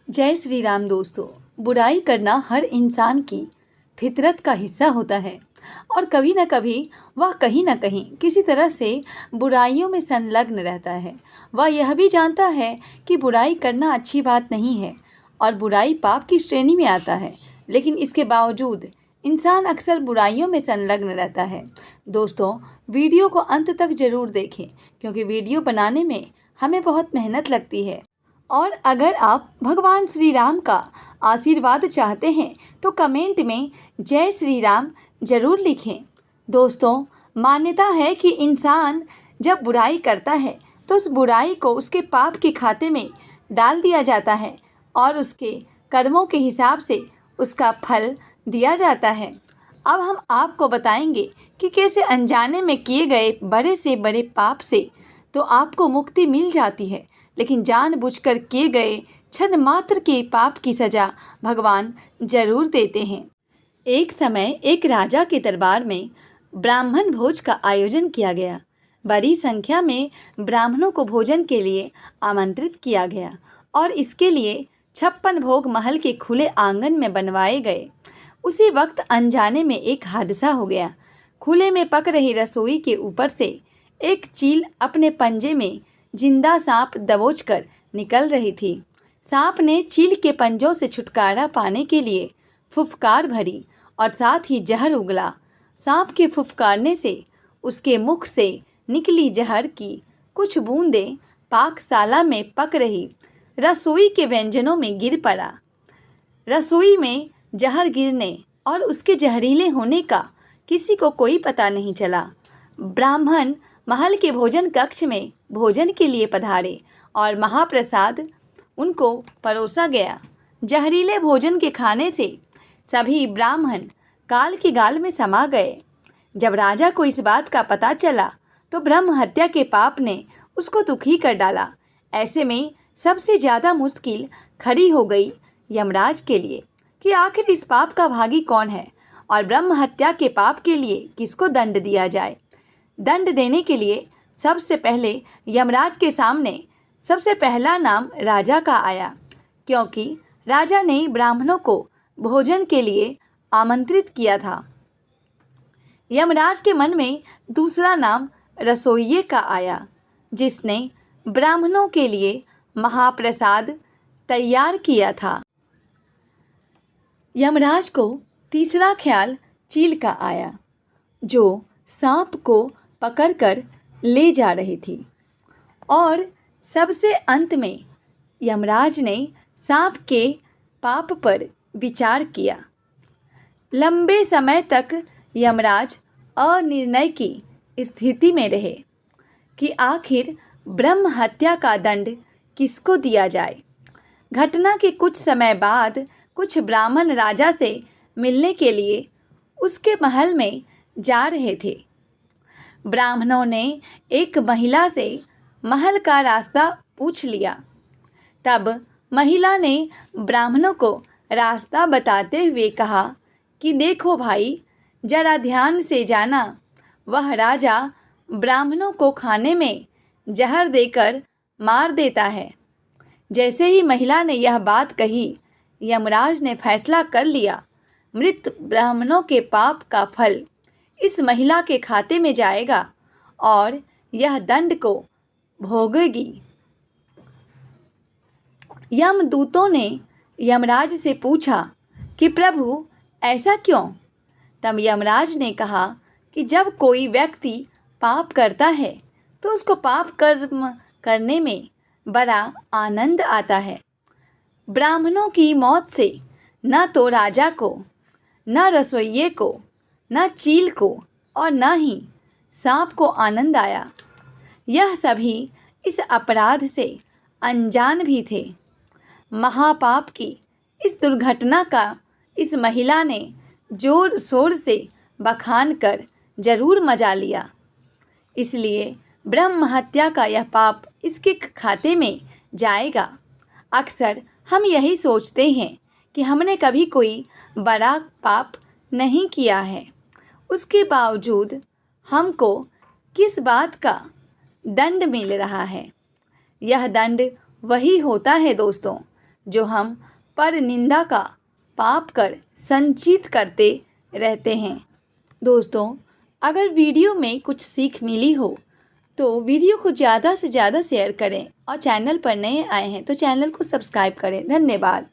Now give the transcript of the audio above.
जय श्री राम दोस्तों। बुराई करना हर इंसान की फितरत का हिस्सा होता है और कभी न कभी वह कहीं न कहीं किसी तरह से बुराइयों में संलग्न रहता है। वह यह भी जानता है कि बुराई करना अच्छी बात नहीं है और बुराई पाप की श्रेणी में आता है, लेकिन इसके बावजूद इंसान अक्सर बुराइयों में संलग्न रहता है। दोस्तों, वीडियो को अंत तक ज़रूर देखें क्योंकि वीडियो बनाने में हमें बहुत मेहनत लगती है। और अगर आप भगवान श्री राम का आशीर्वाद चाहते हैं तो कमेंट में जय श्री राम ज़रूर लिखें। दोस्तों, मान्यता है कि इंसान जब बुराई करता है तो उस बुराई को उसके पाप के खाते में डाल दिया जाता है और उसके कर्मों के हिसाब से उसका फल दिया जाता है। अब हम आपको बताएंगे कि कैसे अनजाने में किए गए बड़े से बड़े पाप से तो आपको मुक्ति मिल जाती है, लेकिन जानबूझकर किए गए क्षण मात्र के पाप की सज़ा भगवान जरूर देते हैं। एक समय एक राजा के दरबार में ब्राह्मण भोज का आयोजन किया गया। बड़ी संख्या में ब्राह्मणों को भोजन के लिए आमंत्रित किया गया और इसके लिए 56 भोग महल के खुले आंगन में बनवाए गए। उसी वक्त अनजाने में एक हादसा हो गया। खुले में पक रही रसोई के ऊपर से एक चील अपने पंजे में जिंदा सांप दबोचकर निकल रही थी। सांप ने चील के पंजों से छुटकारा पाने के लिए फुफकार भरी और साथ ही जहर उगला। सांप के फुफकारने से उसके मुख से निकली जहर की कुछ बूंदें पाकशाला में पक रही रसोई के व्यंजनों में गिर पड़ा। रसोई में जहर गिरने और उसके जहरीले होने का किसी को कोई पता नहीं चला। ब्राह्मण महल के भोजन कक्ष में भोजन के लिए पधारे और महाप्रसाद उनको परोसा गया। जहरीले भोजन के खाने से सभी ब्राह्मण काल की गाल में समा गए। जब राजा को इस बात का पता चला तो ब्रह्म हत्या के पाप ने उसको दुखी कर डाला। ऐसे में सबसे ज़्यादा मुश्किल खड़ी हो गई यमराज के लिए कि आखिर इस पाप का भागी कौन है और ब्रह्म हत्या के पाप के लिए किसको दंड दिया जाए। दंड देने के लिए सबसे पहले यमराज के सामने सबसे पहला नाम राजा का आया, क्योंकि राजा ने ब्राह्मणों को भोजन के लिए आमंत्रित किया था। यमराज के मन में दूसरा नाम रसोइये का आया, जिसने ब्राह्मणों के लिए महाप्रसाद तैयार किया था। यमराज को तीसरा ख्याल चील का आया, जो सांप को पकड़कर ले जा रही थी। और सबसे अंत में यमराज ने सांप के पाप पर विचार किया। लंबे समय तक यमराज अनिर्णय की स्थिति में रहे कि आखिर ब्रह्म हत्या का दंड किसको दिया जाए। घटना के कुछ समय बाद कुछ ब्राह्मण राजा से मिलने के लिए उसके महल में जा रहे थे। ब्राह्मणों ने एक महिला से महल का रास्ता पूछ लिया। तब महिला ने ब्राह्मणों को रास्ता बताते हुए कहा कि देखो भाई, जरा ध्यान से जाना, वह राजा ब्राह्मणों को खाने में जहर देकर मार देता है। जैसे ही महिला ने यह बात कही, यमराज ने फैसला कर लिया, मृत ब्राह्मणों के पाप का फल इस महिला के खाते में जाएगा और यह दंड को भोगेगी। यमदूतों ने यमराज से पूछा कि प्रभु, ऐसा क्यों? तब यमराज ने कहा कि जब कोई व्यक्ति पाप करता है तो उसको पाप कर्म करने में बड़ा आनंद आता है। ब्राह्मणों की मौत से न तो राजा को, न रसोइये को, न चील को और न ही सांप को आनंद आया। यह सभी इस अपराध से अनजान भी थे। महापाप की इस दुर्घटना का इस महिला ने जोर शोर से बखान कर जरूर मजा लिया। इसलिए ब्रह्म हत्या का यह पाप इसके खाते में जाएगा। अक्सर हम यही सोचते हैं कि हमने कभी कोई बड़ा पाप नहीं किया है, उसके बावजूद हमको किस बात का दंड मिल रहा है। यह दंड वही होता है दोस्तों, जो हम पर निंदा का पाप कर संचित करते रहते हैं। दोस्तों, अगर वीडियो में कुछ सीख मिली हो तो वीडियो को ज़्यादा से ज़्यादा शेयर करें और चैनल पर नए आए हैं तो चैनल को सब्सक्राइब करें। धन्यवाद।